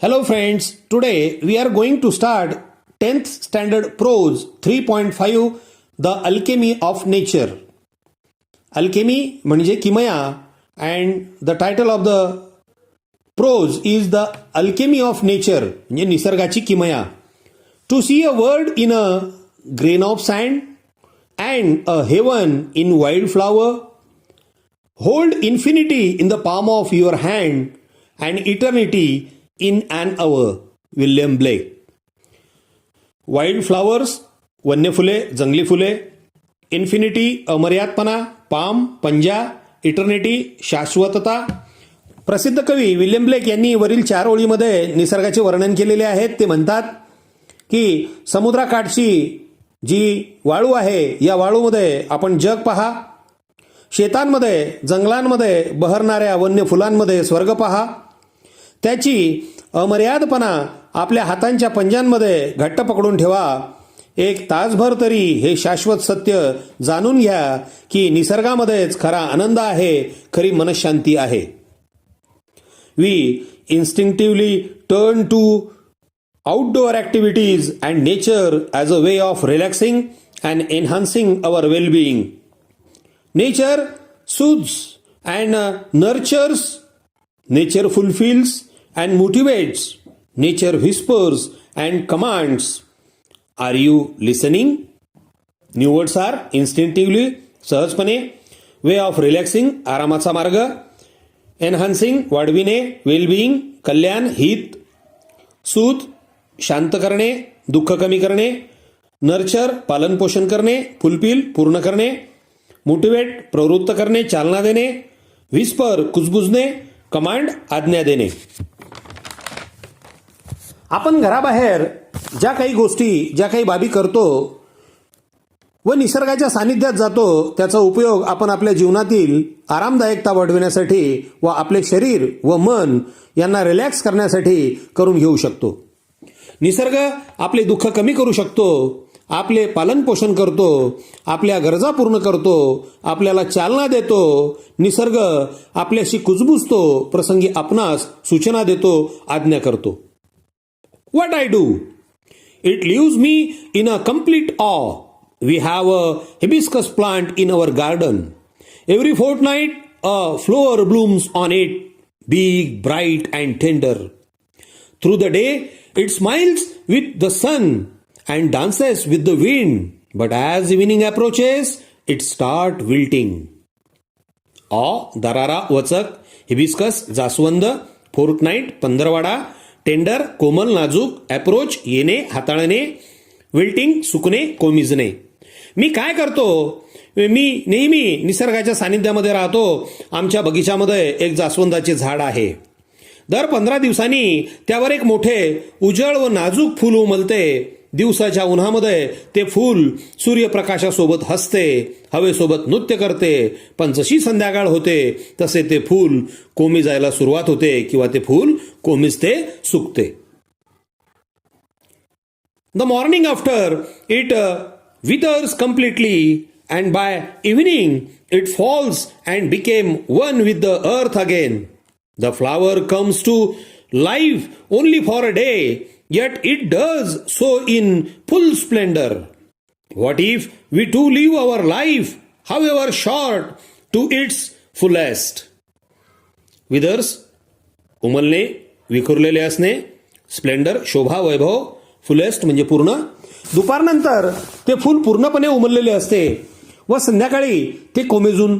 Hello friends, today we are going to start 10th standard prose 3.5 The Alchemy of Nature. Alchemy म्हणजे किमया and the title of the prose is The Alchemy of Nature म्हणजे निसर्गाची किमया. To see a word in a grain of sand and a heaven in wildflower, hold infinity in the palm of your hand and eternity in an hour. William Blake. Wild flowers वन्य फुले, जंगली फुले, infinity अमर्यादपणा, palm पंजा, eternity शाश्वतता. प्रसिद्ध कवी William Blake यांनी वरील 4 ओळीमध्ये निसर्गाचे वर्णन केलेले आहेत. ते म्हणतात की समुद्राकाठची जी वाळू आहे या वाळूमध्ये आपण जग पहा, शेतांमध्ये जंगलांमध्ये बहरणाऱ्या वन्य फुलांमध्ये स्वर्ग पहा, त्याची अमर्यादपणा आपल्या हातांच्या पंजांमध्ये घट्ट पकडून ठेवा. एक तासभर तरी हे शाश्वत सत्य जाणून घ्या की निसर्गामध्येच खरा आनंद आहे, खरी मनशांती आहे. We instinctively turn to outdoor activities and nature as a way of relaxing and enhancing our wellbeing. Nature soothes and nurtures, nature fulfills and motivates, nature whispers and commands. Are you listening? New words are instinctively, सहजपणे, way of relaxing, आरामाचा मार्ग, enhancing, वाढविणे, well-being, कल्याण, हित, soothe, शांत करणे, दुःख कमी करणे, nurture, पालन पोषण करणे, fulfill, पूर्ण करणे, मोटिवेट, प्रवृत्त करणे, चालना देणे, व्हिस्पर, कुजबुजणे, कमांड, आज्ञा देणे. आपण घराबाहेर ज्या काही गोष्टी, ज्या काही बाबी करतो व निसर्गाच्या सानिध्यात जातो, त्याचा उपयोग आपण आपल्या जीवनातील आरामदायकता वाढविण्यासाठी व आपले शरीर व मन यांना रिलॅक्स करण्यासाठी करून घेऊ शकतो. निसर्ग आपले दुःख कमी करू शकतो, आपले पालन पोषण करतो, आपल्या गरजा पूर्ण करतो, आपल्याला चालना देतो. निसर्ग आपल्याशी कुजबुजतो, प्रसंगी आपणास सूचना देतो, आज्ञा करतो. What I do? It leaves me in a complete awe. We have a hibiscus plant in our garden. Every fortnight a flower blooms on it, big, bright and tender. Through the day it smiles with the sun and dances with the wind, but as evening approaches, it starts wilting. दरारा, वचक, hibiscus, जास्वंद, फोर्टनाईट, पंधरवाडा, tender, कोमल, नाजूक, approach, येणे, हाताळणे, wilting, सुकणे, कोमिजणे. मी काय करतो? मी नेहमी निसर्गाच्या सानिध्यामध्ये राहतो. आमच्या बगीचामध्ये एक जास्वंदाचे झाड आहे. दर 15 दिवसांनी त्यावर एक मोठे उजळ व नाजूक फूल उमलते. दिवसाच्या उन्हामध्ये ते फूल सूर्यप्रकाशासोबत हसते, हवेसोबत नृत्य करते. पण जशी संध्याकाळ होते तसे ते फूल कोमेजायला सुरुवात होते किंवा ते फूल कोमेजते, सुकते. The morning after it withers completely and by evening it falls and became one with the earth again. The flower comes to life only for a day, yet it does so in full splendor. What if we too live our life, however short, to its fullest? Withers, उमलणे, विखुरलेले असणे, Splendor, शोभा, वैभव, fullest म्हणजे पूर्ण. दुपारनंतर ते फूल पूर्णपणे उमललेले असते व संध्याकाळी ते कोमेजून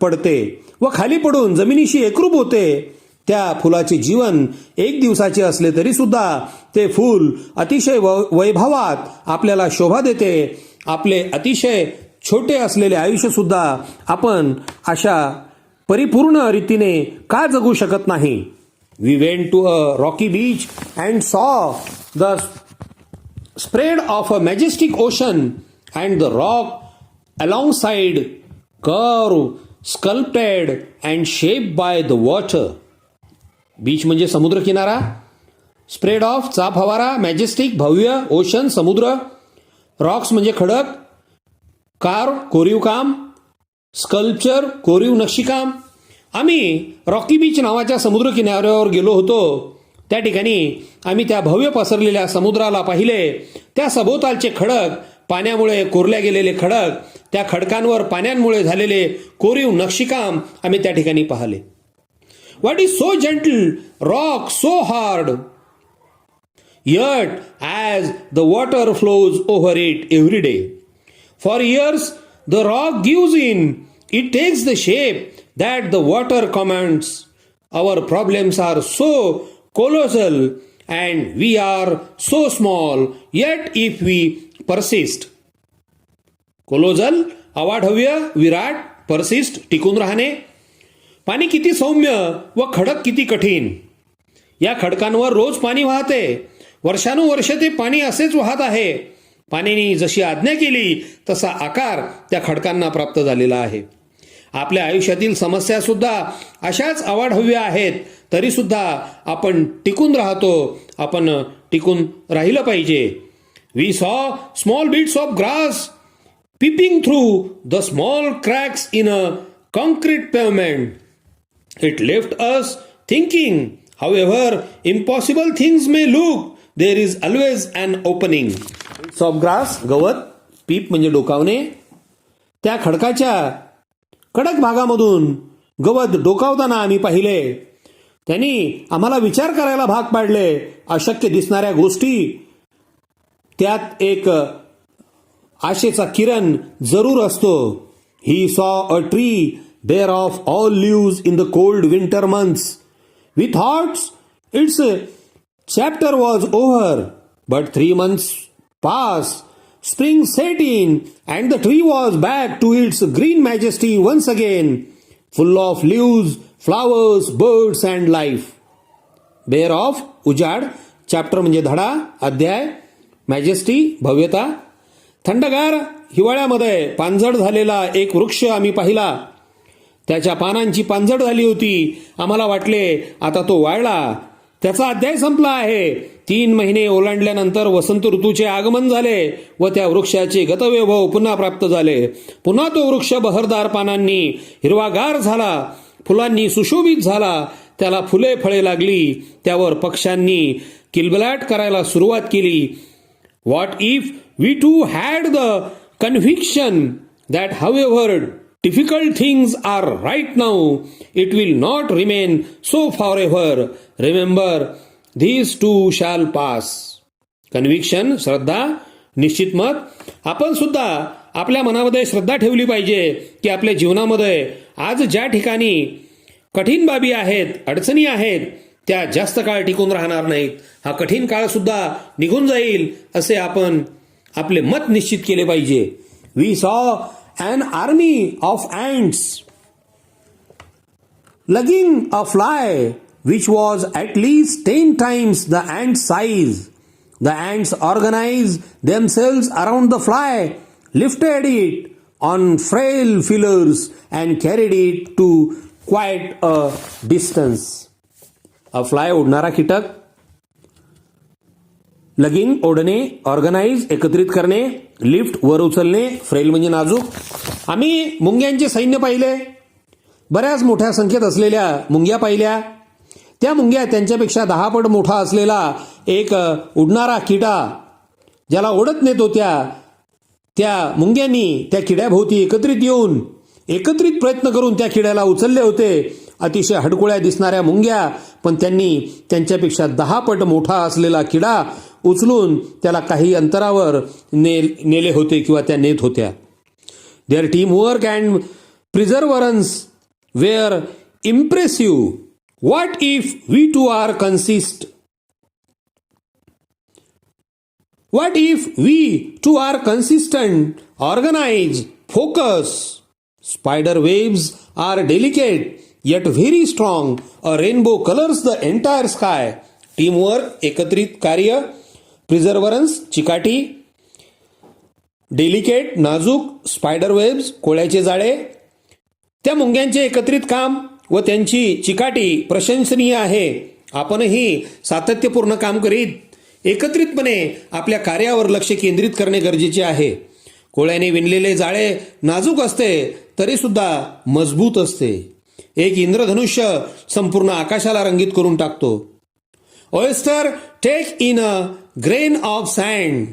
पडते व खाली पडून जमिनीशी एकरूप होते. त्या फुलाचे जीवन 1 दिवसाचे असले तरी सुद्धा ते फूल अतिशय वैभवात आपल्याला शोभा देते. आपले अतिशय छोटे असलेले आयुष्य सुद्धा आपण अशा परिपूर्ण रीतीने का जगू शकत नाही? We went to a rocky beach and saw the spread of a majestic ocean and the rock alongside curved, sculpted and shaped by the water. Beach म्हणजे समुद्र किनारा, स्प्रेड ऑफ चाप फवारा, मॅजेस्टिक भव्य, ओशन समुद्र, रॉक्स म्हणजे खडक, carve कोरीव काम, स्कल्पचर कोरीव नक्षीकाम. आम्ही रॉकी बीच नावाच्या समुद्र किनाऱ्यावर गेलो होतो. त्या ठिकाणी आम्ही त्या भव्य पसरलेल्या समुद्राला पाहिले. त्या सभोवतालचे खडक, पाण्यामुळे कोरल्या गेलेले खडक, त्या खडकांवर पाण्यांमुळे झालेले कोरीव नक्षीकाम आम्ही त्या ठिकाणी पाहिले. What is so gentle, rock so hard, yet as the water flows over it every day. For years the rock gives in, it takes the shape that the water commands. Our problems are so colossal and we are so small, yet if we persist. Colossal, अवाढव्य, विराट, persist, टिकून राहणे. पाणी किती सौम्य व खडक किती कठीण. या खडकांवर रोज पाणी वाहते. वर्षानुवर्ष ते पाणी असेच वाहत आहे. पाण्याने जशी आज्ञा केली तसा आकार त्या खडकांना प्राप्त झालेला आहे. आपल्या आयुष्यातील समस्या सुद्धा अशाच अवाढव्य आहेत, तरी सुद्धा आपण टिकून राहतो. आपण टिकून राहिलं पाहिजे. वी सॉ small bits of grass peeping through the small cracks in a concrete pavement. It left us thinking, however impossible things may look, there is always an opening. Bits of grass, गवत, पीप म्हणजे डोकावणे. त्या खडकाच्या कडक भागामधून गवत डोकावताना आम्ही पाहिले. त्यांनी आम्हाला विचार करायला भाग पाडले. अशक्य दिसणाऱ्या गोष्टी, त्यात एक आशेचा किरण जरूर असतो. He saw a tree bare of all leaves in the cold winter months. We thoughts its chapter was over, but 3 months pass. Spring set in and the tree was back to its green majesty once again, full of leaves, flowers, birds and life. Bare of उजाड, chapter म्हणजे धडा, अध्याय, majesty भव्यता. थंडगार हिवाळ्यामध्ये पानझड झालेला एक वृक्ष आम्ही पाहिला. त्याच्या पानांची पानझड झाली होती. आम्हाला वाटले आता तो वाळला, त्याचा अध्याय संपला आहे. 3 महिने ओलांडल्यानंतर वसंत ऋतूचे आगमन झाले व त्या वृक्षाचे गतवैभव पुन्हा प्राप्त झाले. पुन्हा तो वृक्ष बहरदार पानांनी हिरवागार झाला, फुलांनी सुशोभित झाला. त्याला फुले फळे लागली. त्यावर पक्ष्यांनी किलबिलाट करायला सुरुवात केली. What if we too had the conviction that however difficult things are right now, it will not remain so forever. Remember, these too shall pass. Conviction, श्रद्धा, निश्चित मत. आपण सुद्धा आपल्या मनामध्ये श्रद्धा ठेवली पाहिजे की आपल्या जीवनामध्ये आज ज्या ठिकाणी कठीण बाबी आहेत, अडचणी आहेत, त्या जास्त काळ टिकून राहणार नाहीत. हा कठीण काळ सुद्धा निघून जाईल असे आपण आपले मत निश्चित केले पाहिजे. वी सॉ an army of ants lugging a fly which was at least 10 times the ant size. The ants organized themselves around the fly, lifted it on frail feelers and carried it to quite a distance. A fly, उडणारा कीटक. Logging, ओढणे. Organise, एकत्रित करणे. Lift, वर उचलणे. Frail म्हणजे नाजूक. आम्ही मुंग्यांचे सैन्य पाहिले. बऱ्याच मोठ्या संख्येत असलेल्या मुंग्या पाहिल्या. त्या मुंग्या त्यांच्यापेक्षा 10 पट मोठा असलेला एक उडणारा किडा ज्याला ओढत नेत होत्या, त्या मुंग्यांनी त्या किड्याभोवती एकत्रित येऊन एकत्रित प्रयत्न करून त्या किड्याला उचलले होते. अतिशय हडकुळ्या दिसणाऱ्या मुंग्या, पण त्यांनी त्यांच्यापेक्षा 10 पट मोठा असलेला किडा उचलून त्याला काही अंतरावर नेले होते किंवा त्या नेत होत्या. Their team work and perseverance were impressive. What if we too are consist. What if we too are consistent, organized, focus? Spider webs are delicate yet very strong. A rainbow colors the entire sky. Teamwork, एकत्रित कार्य. Perseverance, चिकाटी. Delicate, नाजूक. Spider webs, कोळ्याचे जाळे. त्या मुंग्यांचे एकत्रित काम व त्यांची चिकाटी प्रशंसनीय आहे. आपणही सातत्यपूर्ण काम करीत एकत्रितपणे आपल्या कार्यावर लक्ष केंद्रित करणे गरजेचे आहे. कोळ्याने विणलेले जाळे नाजूक असते तरी सुद्धा मजबूत असते. एक इंद्रधनुष्य संपूर्ण आकाशाला रंगीत करून टाकतो. Oyster take in a grain of sand.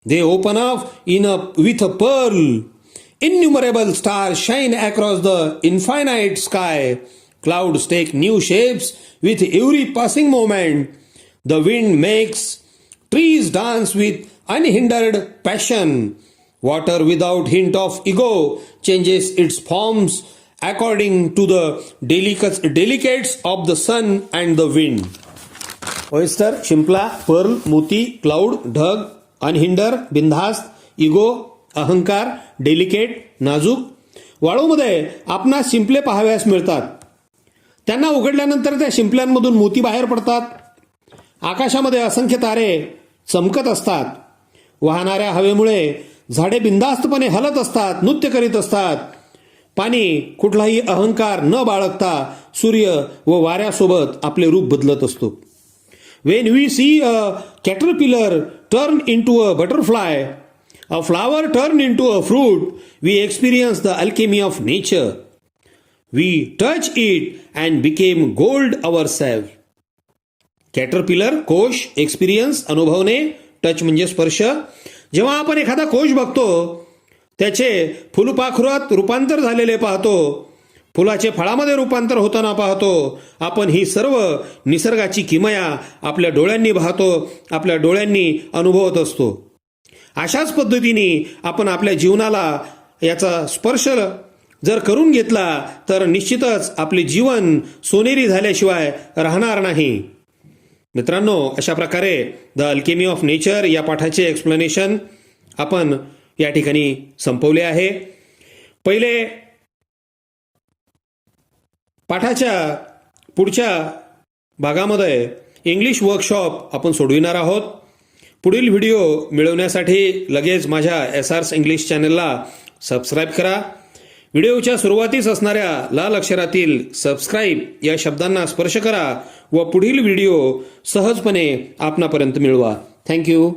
They open up with a pearl. Innumerable stars shine across the infinite sky. Clouds take new shapes with every passing moment. The wind makes trees dance with unhindered passion. Water without hint of ego changes its forms according to the delicates of the sun and the wind. Oyster, शिंपला, pearl, मोती, cloud, ढग, unhinder, बिनधास्त, ego, अहंकार, delicate, नाजूक. वाळूमध्ये आपणास शिंपले पाहाव्यास मिळतात. त्यांना उघडल्यानंतर त्या शिंपल्यांमधून मोती बाहेर पडतात. आकाशामध्ये असंख्य तारे चमकत असतात. वाहणाऱ्या हवेमुळे झाडे बिनधास्तपणे हलत असतात, नृत्य करीत असतात. पाणी कुठलाही अहंकार न बाळगता सूर्य व वाऱ्यासोबत आपले रूप बदलत असतो. When we see a caterpillar turn into a butterfly, a flower turn into a fruit, we experience the alchemy of nature. We touch it and became gold ourselves. Caterpillar, कोश, एक्सपिरियन्स, अनुभवणे, टच म्हणजे स्पर्श. जेव्हा आपण एखादा कोश बघतो, त्याचे फुलपाखरात रूपांतर झालेले पाहतो, फुलाचे फळामध्ये रूपांतर होताना पाहतो, आपण ही सर्व निसर्गाची किमया आपल्या डोळ्यांनी पाहतो, आपल्या डोळ्यांनी अनुभवत असतो. अशाच पद्धतीने आपण आपल्या जीवनाला याचा स्पर्श जर करून घेतला तर निश्चितच आपले जीवन सोनेरी झाल्याशिवाय राहणार नाही. मित्रांनो, अशा प्रकारे द अल्केमी ऑफ नेचर या पाठाचे एक्सप्लेनेशन आपण या ठिकाणी संपवले आहे. पहिले पाठाच्या पुढच्या भागामध्ये इंग्लिश वर्कशॉप आपण सोडविणार आहोत. पुढील व्हिडिओ मिळवण्यासाठी लगेच माझ्या SR's इंग्लिश चॅनलला सबस्क्राईब करा. व्हिडिओच्या सुरुवातीस असणाऱ्या लाल अक्षरातील सबस्क्राईब या शब्दांना स्पर्श करा व पुढील व्हिडिओ सहजपणे आपणापर्यंत मिळवा. थँक्यू.